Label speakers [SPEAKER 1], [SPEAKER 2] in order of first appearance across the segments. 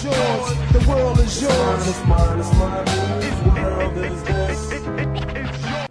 [SPEAKER 1] is yours, the world is yours. It's mine, it's mine, whose world is this?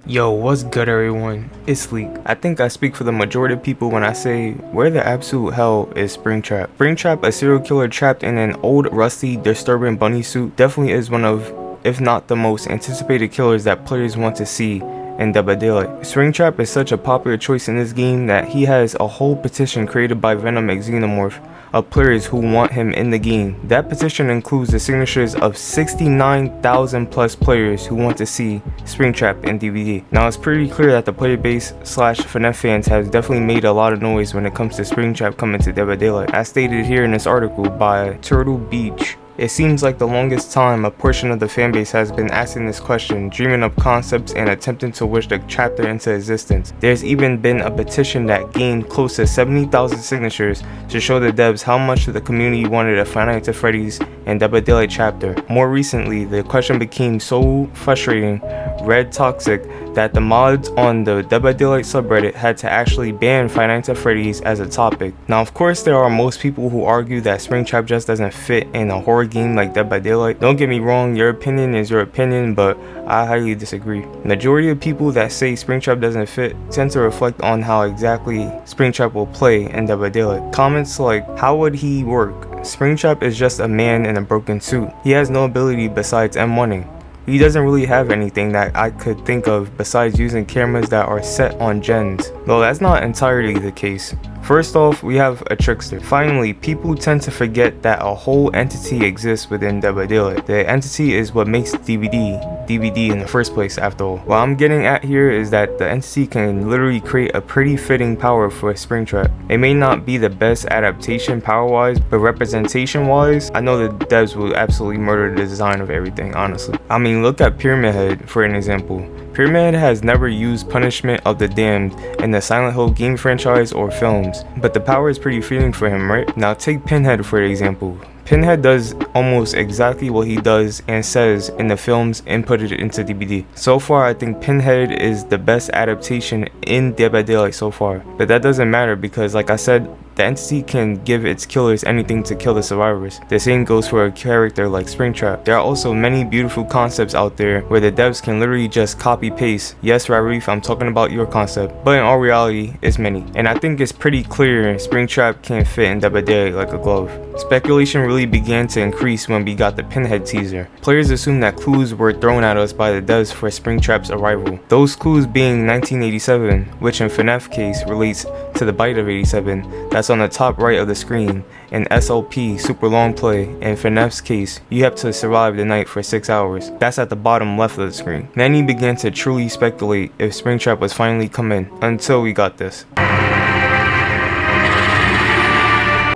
[SPEAKER 2] Yo, what's good everyone? It's Leak. I think I speak for the majority of people when I say, where the absolute hell is Springtrap? Springtrap, a serial killer trapped in an old, rusty, disturbing bunny suit, definitely is one of, if not the most anticipated killers that players want to see in Dead by Daylight. Springtrap is such a popular choice in this game that he has a whole petition created by Venom X Xenomorph of players who want him in the game. That petition includes the signatures of 69,000 plus players who want to see Springtrap in DVD. Now it's pretty clear that the player base / FNAF fans has definitely made a lot of noise when it comes to Springtrap coming to Dead by Daylight. As stated here in this article by Turtle Beach, it seems like the longest time a portion of the fanbase has been asking this question, dreaming up concepts and attempting to wish the chapter into existence. There's even been a petition that gained close to 70,000 signatures to show the devs how much the community wanted a Five Nights at Freddy's and Dead by Daylight chapter. More recently, the question became so frustrating, red toxic, that the mods on the Dead by Daylight subreddit had to actually ban Five Nights at Freddy's as a topic. Now of course there are most people who argue that Springtrap just doesn't fit in a horror game like Dead by Daylight. Don't get me wrong, your opinion is your opinion, but I highly disagree. Majority of people that say Springtrap doesn't fit tend to reflect on how exactly Springtrap will play in Dead by Daylight. Comments like, how would he work? Springtrap is just a man in a broken suit. He has no ability besides M1ing. He doesn't really have anything that I could think of besides using cameras that are set on gens, though that's not entirely the case. First off, we have a trickster. Finally, people tend to forget that a whole entity exists within Dead by Daylight. The entity is what makes DVD in the first place after all. What I'm getting at here is that the entity can literally create a pretty fitting power for Springtrap. It may not be the best adaptation power-wise, but representation-wise, I know the devs will absolutely murder the design of everything, honestly. I mean, look at Pyramid Head for an example. Pyramid Head has never used Punishment of the Damned in the Silent Hill game franchise or films, but the power is pretty fitting for him, right? Now take Pinhead for example. Pinhead does almost exactly what he does and says in the films and put it into DVD. So far, I think Pinhead is the best adaptation in Dead by Daylight so far. But that doesn't matter because, like I said, the entity can give its killers anything to kill the survivors. The same goes for a character like Springtrap. There are also many beautiful concepts out there where the devs can literally just copy paste. Yes, Rarif, I'm talking about your concept, but in all reality, it's many. And I think it's pretty clear Springtrap can fit in Dead by Daylight like a glove. Speculation really began to increase when we got the Pinhead teaser. Players assumed that clues were thrown at us by the devs for Springtrap's arrival. Those clues being 1987, which in FNAF case relates to the bite of 87, that's on the top right of the screen, and SLP, super long play, in FNAF's case, you have to survive the night for 6 hours, that's at the bottom left of the screen. Many began to truly speculate if Springtrap was finally coming, until we got this.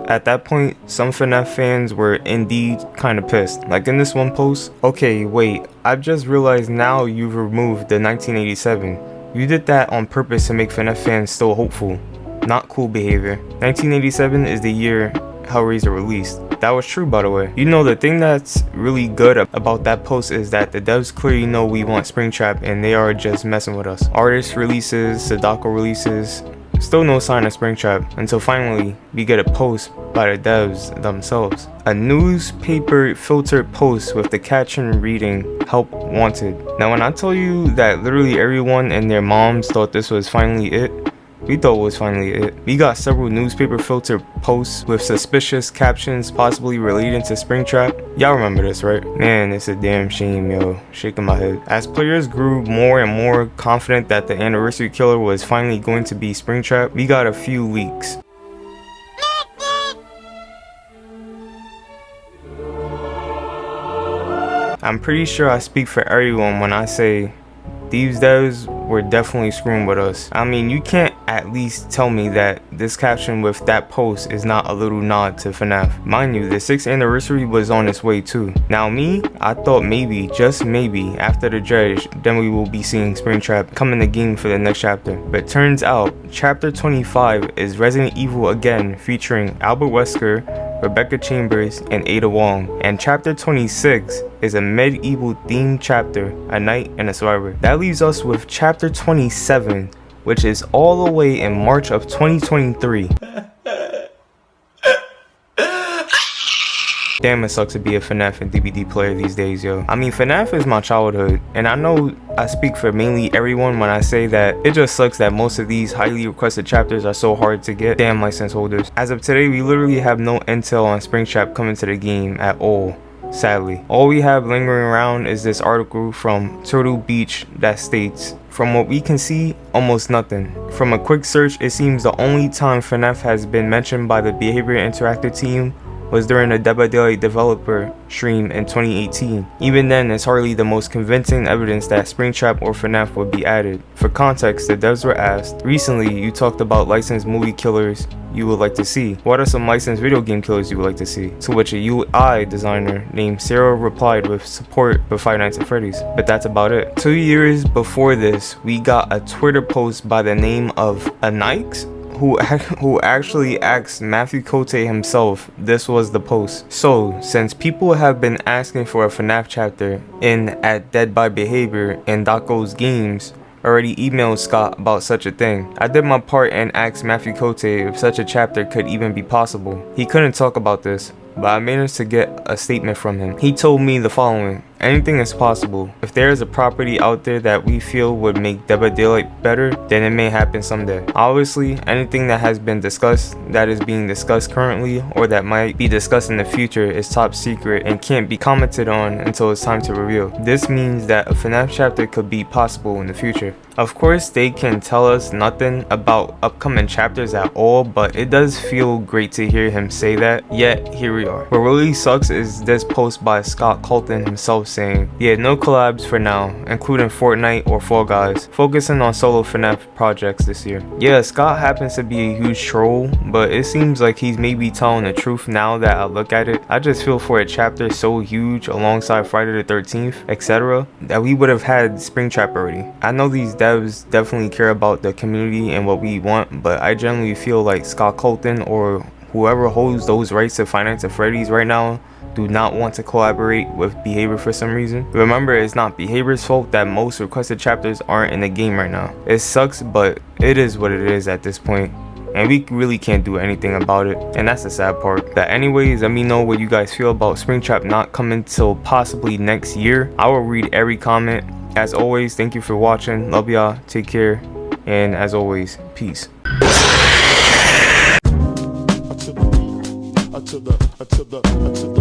[SPEAKER 2] At that point, some FNAF fans were indeed kinda pissed. Like in this one post, okay wait, I've just realized now you've removed the 1987. You did that on purpose to make FNAF fans still hopeful. Not cool behavior. 1987 is the year Hellraiser released. That was true, by the way. You know, the thing that's really good about that post is that the devs clearly know we want Springtrap and they are just messing with us. Artist releases, Sadako releases, still no sign of Springtrap until finally we get a post by the devs themselves. A newspaper filtered post with the caption reading, "Help Wanted." Now when I tell you that literally everyone and their moms thought this was finally it, we thought it was finally it. We got several newspaper filter posts with suspicious captions possibly relating to Springtrap. Y'all remember this, right? Man, it's a damn shame, yo. Shaking my head. As players grew more and more confident that the anniversary killer was finally going to be Springtrap, we got a few leaks. I'm pretty sure I speak for everyone when I say these devs were definitely screwing with us. I mean, you can't at least tell me that this caption with that post is not a little nod to FNAF. Mind you, the 6th anniversary was on its way too. Now me, I thought maybe, just maybe, after the dredge, then we will be seeing Springtrap come in the game for the next chapter. But turns out, chapter 25 is Resident Evil again, featuring Albert Wesker, Rebecca Chambers, and Ada Wong. And chapter 26 is a medieval themed chapter, A Knight and a Survivor. That leaves us with chapter 27, which is all the way in March of 2023. Damn, it sucks to be a FNAF and DBD player these days, yo. I mean, FNAF is my childhood, and I know I speak for mainly everyone when I say that it just sucks that most of these highly requested chapters are so hard to get. Damn license holders. As of today, we literally have no intel on Springtrap coming to the game at all. Sadly, all we have lingering around is this article from Turtle Beach that states, from what we can see, almost nothing. From a quick search, it seems the only time FNAF has been mentioned by the Behavior Interactive team was during a Dead by Daylight developer stream in 2018. Even then, it's hardly the most convincing evidence that Springtrap or FNAF would be added. For context, the devs were asked, recently you talked about licensed movie killers you would like to see. What are some licensed video game killers you would like to see? To which a UI designer named Sarah replied with support for Five Nights at Freddy's. But that's about it. 2 years before this, we got a Twitter post by the name of Anix, who actually asked Matthew Cote himself. This was the post. So, since people have been asking for a FNAF chapter in at Dead by Behavior and Daco's Games already emailed Scott about such a thing. I did my part and asked Matthew Cote if such a chapter could even be possible. He couldn't talk about this, but I managed to get a statement from him. He told me the following: anything is possible. If there is a property out there that we feel would make Dead by Daylight better, then it may happen someday. Obviously, anything that has been discussed, that is being discussed currently, or that might be discussed in the future is top secret and can't be commented on until it's time to reveal. This means that a FNAF chapter could be possible in the future. Of course, they can tell us nothing about upcoming chapters at all, but it does feel great to hear him say that, yet here we are. What really sucks is this post by Scott Colton himself saying, yeah, no collabs for now, including Fortnite or Fall Guys, focusing on solo FNAF projects this year. Yeah, Scott happens to be a huge troll, but it seems like he's maybe telling the truth now that I look at it. I just feel for a chapter so huge alongside Friday the 13th, etc., that we would have had Springtrap already. I know these devs definitely care about the community and what we want, but I generally feel like Scott Colton or whoever holds those rights to Five Nights at Freddy's right now do not want to collaborate with Behavior for some reason. Remember, it's not Behavior's fault that most requested chapters aren't in the game right now. It sucks, but it is what it is at this point, and we really can't do anything about it, and that's the sad part. But anyways, let me know what you guys feel about Springtrap not coming till possibly next year. I will read every comment. As always, thank you for watching. Love y'all, take care, and as always, peace.
[SPEAKER 1] To the